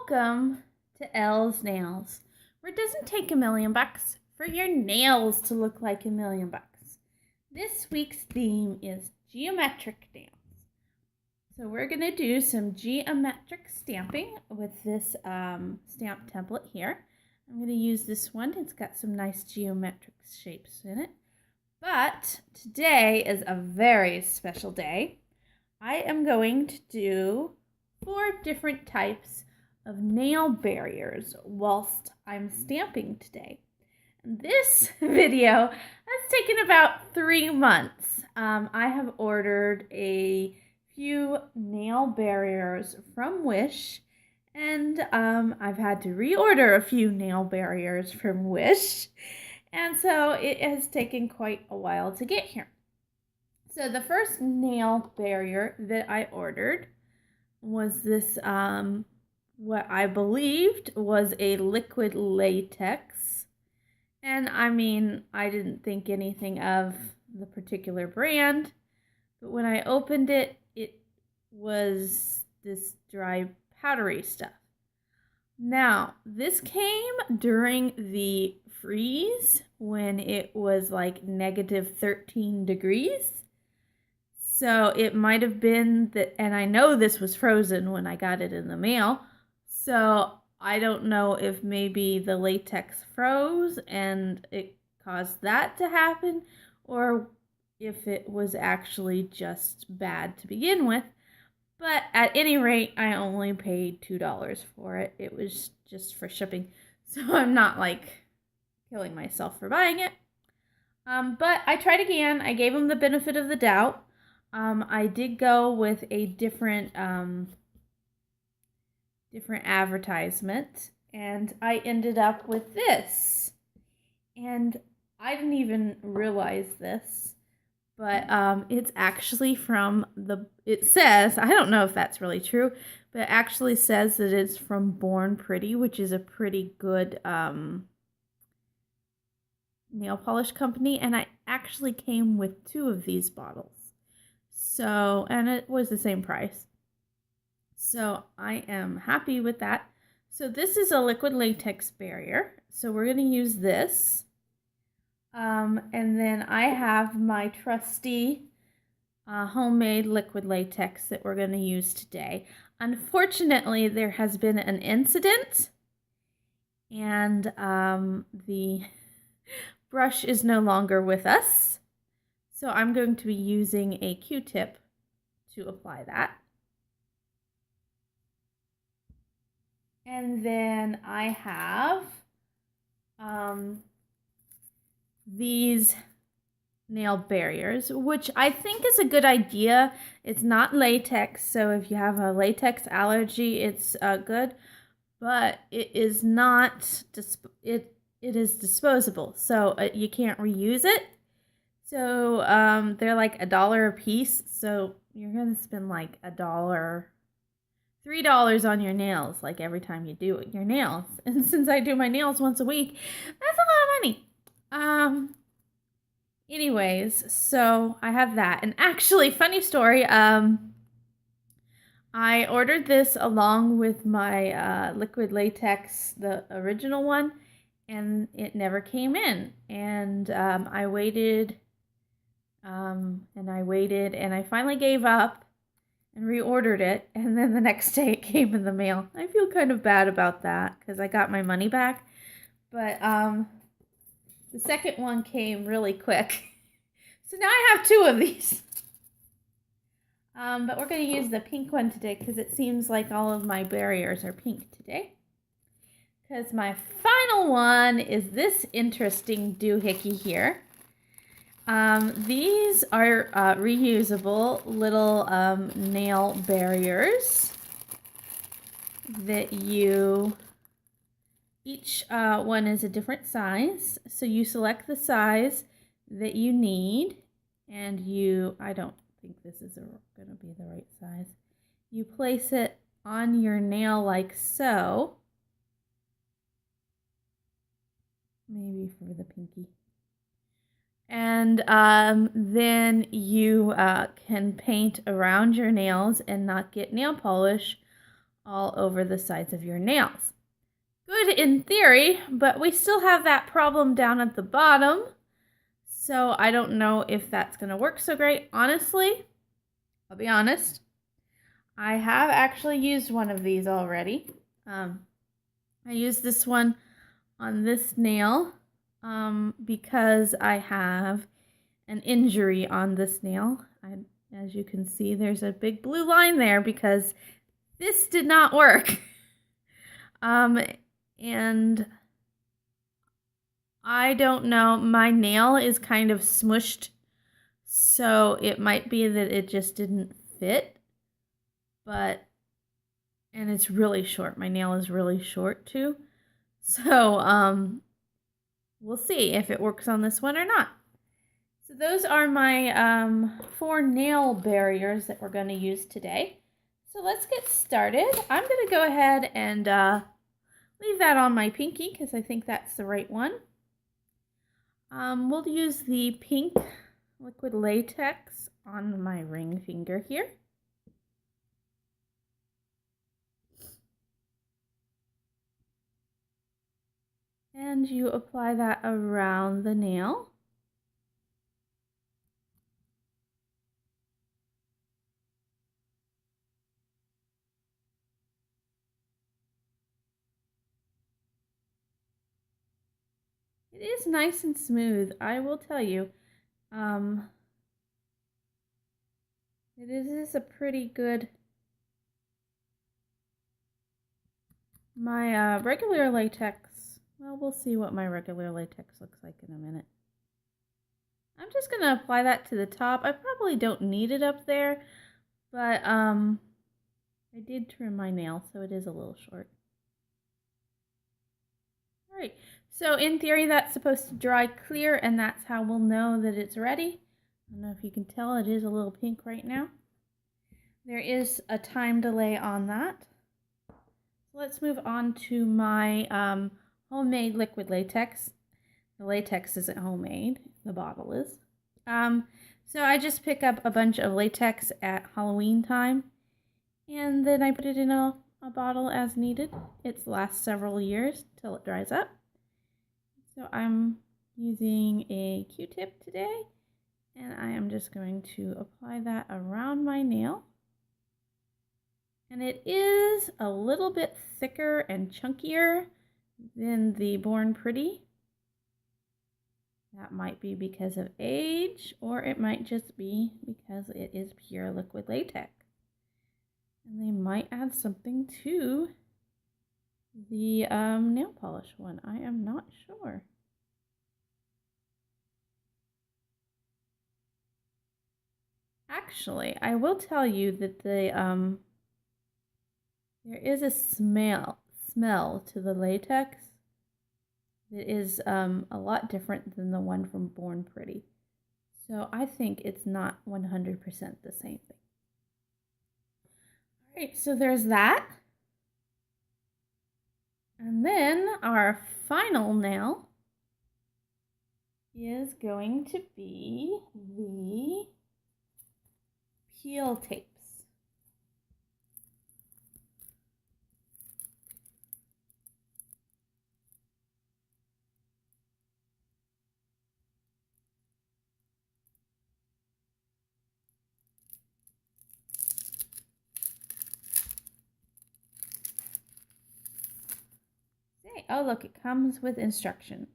Welcome to Elle's Nails, where it doesn't take $1,000,000 for your nails to look like $1,000,000. This week's theme is geometric nails. So we're going to do some geometric stamping with this stamp template here. I'm going to use this one. It's got some nice geometric shapes in it. But today is a very special day. I am going to do 4 different types of nail barriers whilst I'm stamping today. And this video has taken about 3 months. I have ordered a few nail barriers from Wish, and I've had to reorder a few nail barriers from Wish, and so it has taken quite a while to get here. So the first nail barrier that I ordered was this, what I believed was a liquid latex. And I mean, I didn't think anything of the particular brand, but when I opened it, it was this dry, powdery stuff. Now, this came during the freeze when it was like -13 degrees. So it might have been that, and I know this was frozen when I got it in the mail, so I don't know if maybe the latex froze and it caused that to happen, or if it was actually just bad to begin with. But at any rate, I only paid $2 for it. It was just for shipping, so I'm not like killing myself for buying it. But I tried again. I gave them the benefit of the doubt. I did go with a different advertisement, and I ended up with this. And I didn't even realize this, but it's actually from it says, I don't know if that's really true, but it actually says that it's from Born Pretty, which is a pretty good nail polish company, and I actually came with 2 of these bottles. So, and it was the same price. So I am happy with that. So this is a liquid latex barrier. So we're going to use this. And then I have my trusty homemade liquid latex that we're going to use today. Unfortunately, there has been an incident, and the brush is no longer with us. So I'm going to be using a Q-tip to apply that. And then I have these nail barriers, which I think is a good idea. It's not latex, so if you have a latex allergy, it's good. But it is not, it is disposable, so you can't reuse it. So they're like $1 a piece, so you're gonna spend like $3 on your nails, like every time you do your nails. And since I do my nails once a week, that's a lot of money. Anyways, so I have that. And actually, funny story, I ordered this along with my liquid latex, the original one, and it never came in. And I waited, and I finally gave up and reordered it, and then the next day it came in the mail. I feel kind of bad about that because I got my money back, but the second one came really quick. So now I have 2 of these. But we're going to use the pink one today because it seems like all of my barriers are pink today. Because my final one is this interesting doohickey here. These are reusable little nail barriers that each one is a different size. So you select the size that you need, and I don't think this is going to be the right size. You place it on your nail like so. Maybe for the pinky. And then you can paint around your nails and not get nail polish all over the sides of your nails. Good in theory, but we still have that problem down at the bottom. So I don't know if that's going to work so great. Honestly, I'll be honest, I have actually used one of these already. I used this one on this nail because I have an injury on this nail. As you can see, there's a big blue line there because this did not work. And I don't know, my nail is kind of smushed, so it might be that it just didn't fit, and it's really short. My nail is really short too. So, we'll see if it works on this one or not. So those are my 4 nail barriers that we're going to use today. So let's get started. I'm going to go ahead and leave that on my pinky because I think that's the right one. We'll use the pink liquid latex on my ring finger here. And you apply that around the nail. It is nice and smooth, I will tell you. It is a pretty good. My regular latex, well, we'll see what my regular latex looks like in a minute. I'm just going to apply that to the top. I probably don't need it up there, but I did trim my nail, so it is a little short. All right, so in theory, that's supposed to dry clear, and that's how we'll know that it's ready. I don't know if you can tell, it is a little pink right now. There is a time delay on that. Let's move on to my homemade liquid latex. The latex isn't homemade, the bottle is. So I just pick up a bunch of latex at Halloween time, and then I put it in a bottle as needed. It lasts several years till it dries up. So I'm using a Q-tip today, and I am just going to apply that around my nail. And it is a little bit thicker and chunkier than the Born Pretty. That might be because of age, or it might just be because it is pure liquid latex. And they might add something to the nail polish one. I am not sure. Actually, I will tell you that the there is a smell to the latex that is a lot different than the one from Born Pretty. So I think it's not 100% the same thing. All right, so there's that. And then our final nail is going to be the peel tapes. Oh, look, it comes with instructions.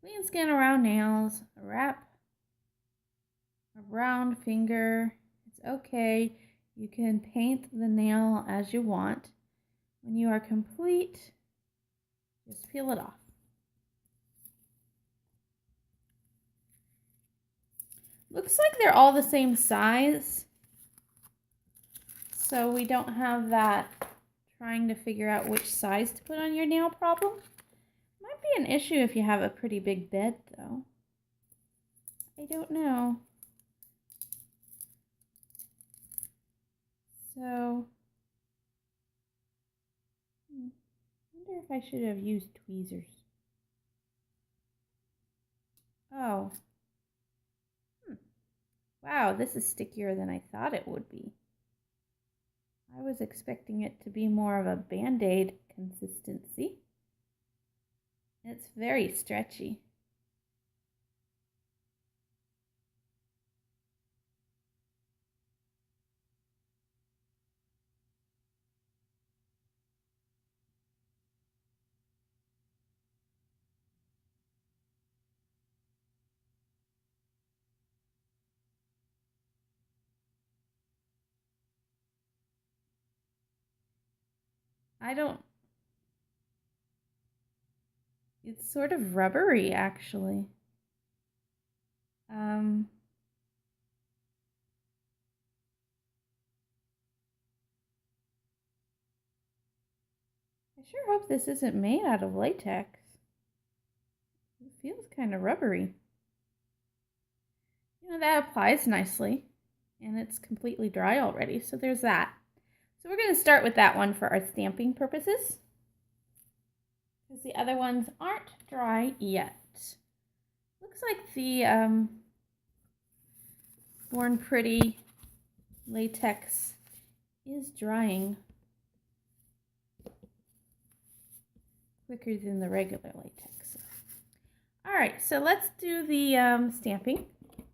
Clean skin around nails, wrap around finger. It's okay. You can paint the nail as you want. When you are complete, just peel it off. Looks like they're all the same size, so we don't have that trying to figure out which size to put on your nail problem. Might be an issue if you have a pretty big bed, though. I don't know. So, I wonder if I should have used tweezers. Oh. Wow, this is stickier than I thought it would be. I was expecting it to be more of a Band-Aid consistency. It's very stretchy. It's sort of rubbery actually. I sure hope this isn't made out of latex. It feels kind of rubbery. That applies nicely, and it's completely dry already, so there's that. So we're going to start with that one for our stamping purposes, because the other ones aren't dry yet. Looks like the Born Pretty latex is drying quicker than the regular latex. All right, so let's do the stamping.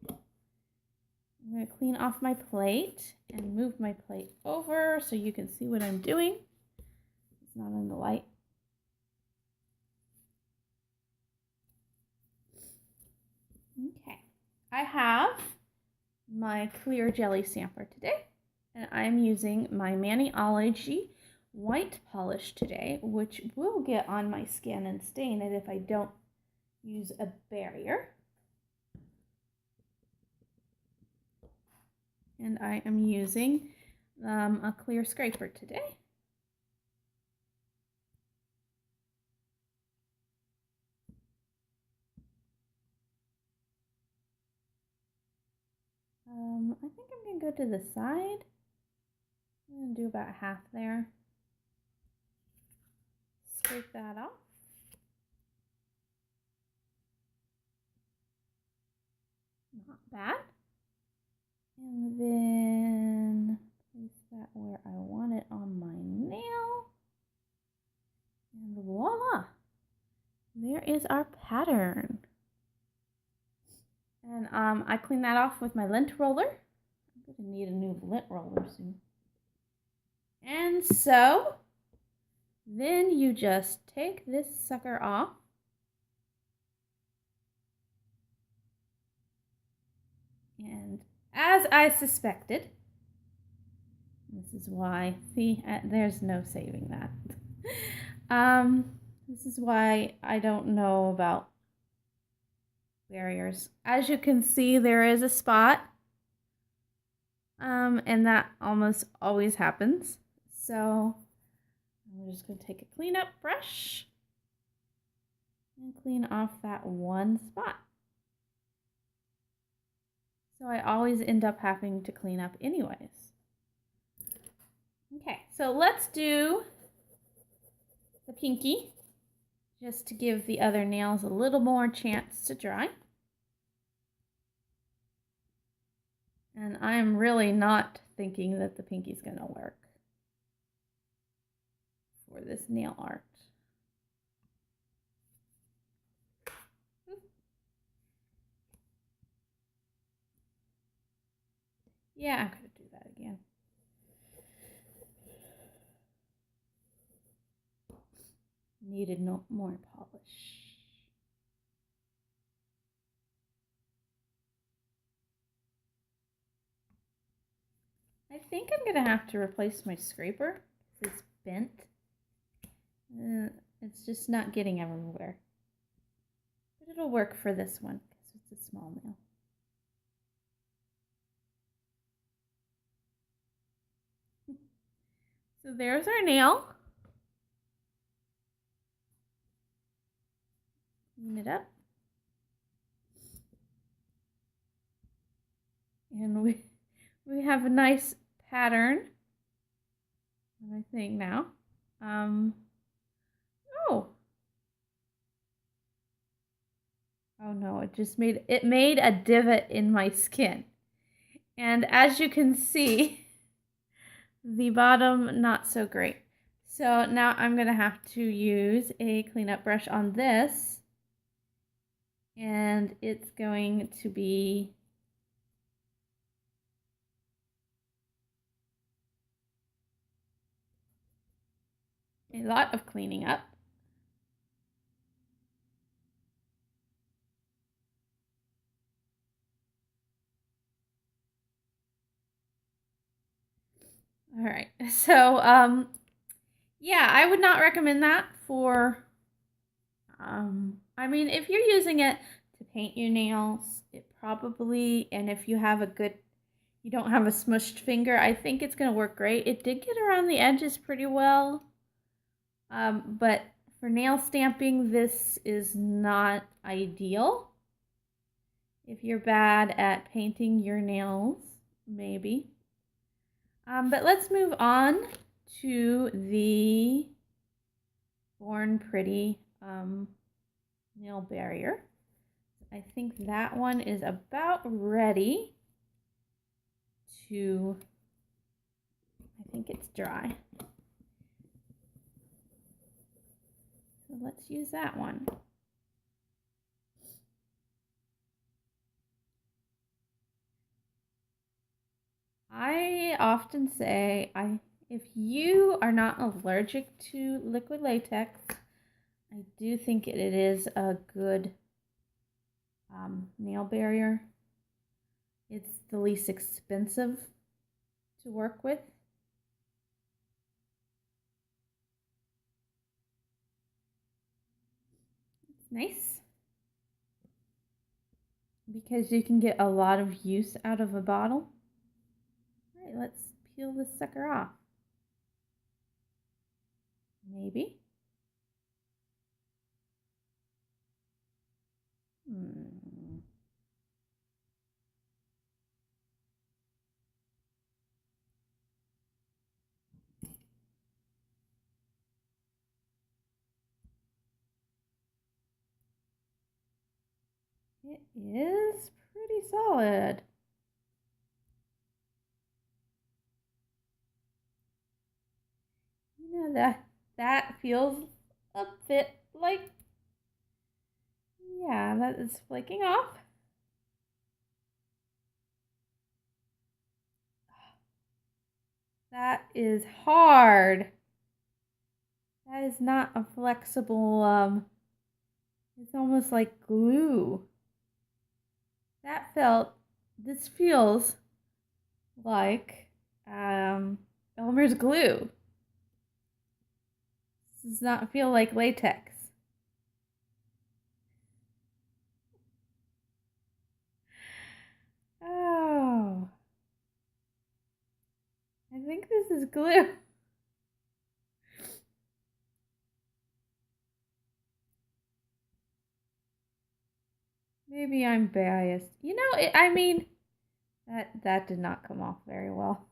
I'm going to clean off my plate and move my plate over so you can see what I'm doing. It's not in the light. Okay, I have my clear jelly sampler today, and I'm using my Maniology white polish today, which will get on my skin and stain it if I don't use a barrier. And I am using a clear scraper today. I think I'm going to go to the side. I'm going to do about half there. Scrape that off. Not bad. And then place that where I want it on my nail. And voila! There is our pattern. And I clean that off with my lint roller. I'm going to need a new lint roller soon. And so then you just take this sucker off. And as I suspected, this is why, see, there's no saving that. This is why I don't know about barriers. As you can see, there is a spot, and that almost always happens. So I'm just going to take a cleanup brush and clean off that one spot. So I always end up having to clean up anyways. Okay, so let's do the pinky, just to give the other nails a little more chance to dry. And I'm really not thinking that the pinky's going to work for this nail art. Yeah, I'm going to do that again. Needed no more polish. I think I'm going to have to replace my scraper because it's bent. It's just not getting everywhere. But it'll work for this one because it's a small nail. So there's our nail. Clean it up. And we have a nice pattern, I think now. Oh no, it made a divot in my skin. And as you can see, The bottom, not so great. So now I'm going to have to use a cleanup brush on this. And it's going to be a lot of cleaning up. All right, so yeah, I would not recommend that for, I mean, if you're using it to paint your nails, it probably, and if you have you don't have a smushed finger, I think it's going to work great. It did get around the edges pretty well, but for nail stamping, this is not ideal. If you're bad at painting your nails, maybe. But let's move on to the Born Pretty nail barrier. I think that one is about ready to, I think it's dry. So let's use that one. I often say, if you are not allergic to liquid latex, I do think it is a good nail barrier. It's the least expensive to work with. It's nice because you can get a lot of use out of a bottle. All right, let's peel this sucker off. Maybe. It is pretty solid. You know, that feels a bit like, yeah, that is flaking off. That is hard. That is not a flexible, it's almost like glue. This feels like Elmer's glue. This does not feel like latex. Oh, I think this is glue. Maybe I'm biased. You know, I mean, that did not come off very well.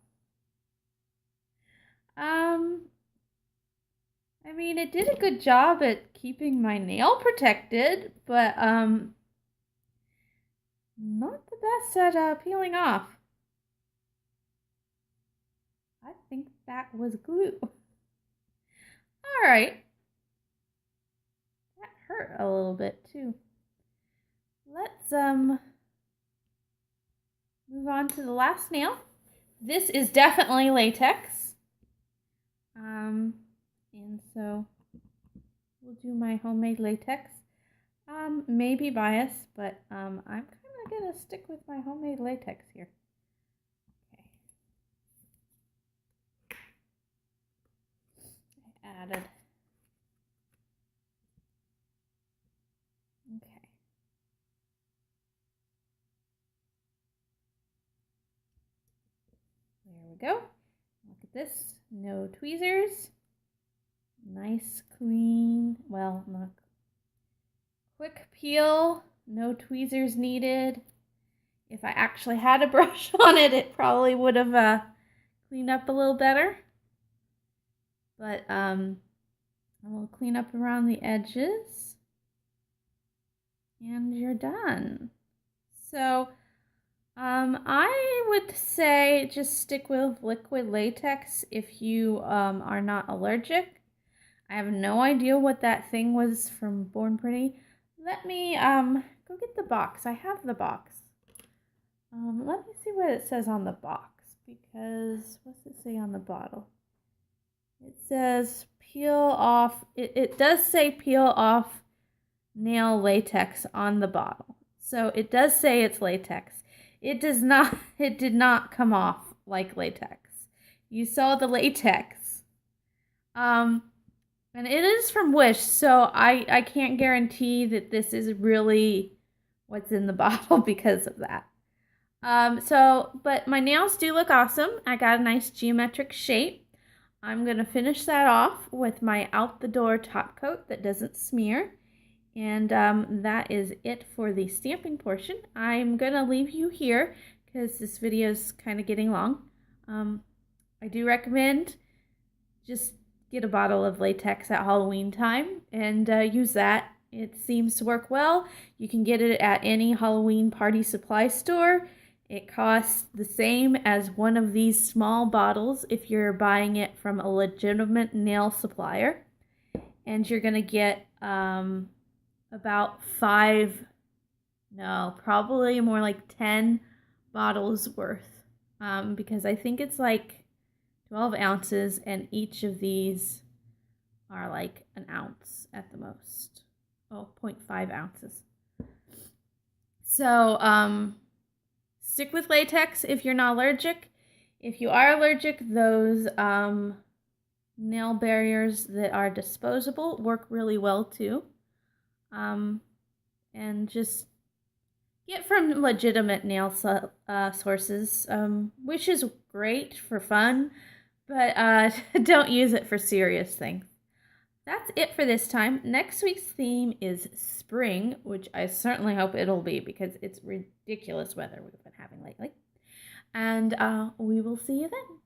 I mean, it did a good job at keeping my nail protected, but not the best at peeling off. I think that was glue. All right. That hurt a little bit too. Let's move on to the last nail. This is definitely latex. And so we'll do my homemade latex. Maybe biased, but I'm kind of gonna stick with my homemade latex here. Okay. I added. Okay. There we go. Look at this. No tweezers. Nice, clean, well, not quick peel. No tweezers needed. If I actually had a brush on it, it probably would have cleaned up a little better. But I will clean up around the edges. And you're done. So I would say just stick with liquid latex if you are not allergic. I have no idea what that thing was from Born Pretty. Let me go get the box. I have the box. Let me see what it says on the box, because what's it say on the bottle? It says peel off. It does say peel off nail latex on the bottle. So it does say it's latex. It does not, it did not come off like latex. You saw the latex. And it is from Wish, so I can't guarantee that this is really what's in the bottle because of that. But my nails do look awesome. I got a nice geometric shape. I'm going to finish that off with my out the door top coat that doesn't smear. And that is it for the stamping portion. I'm going to leave you here because this video is kind of getting long. I do recommend just get a bottle of latex at Halloween time and use that. It seems to work well. You can get it at any Halloween party supply store. It costs the same as one of these small bottles if you're buying it from a legitimate nail supplier. And you're going to get about probably more like 10 bottles worth. Because I think it's like 12 ounces, and each of these are like an ounce at the most. 0.5 ounces. So, stick with latex if you're not allergic. If you are allergic, those nail barriers that are disposable work really well too. And just get from legitimate nail sources. Wish is great for fun, but don't use it for serious things. That's it for this time. Next week's theme is spring, which I certainly hope it'll be because it's ridiculous weather we've been having lately. And we will see you then.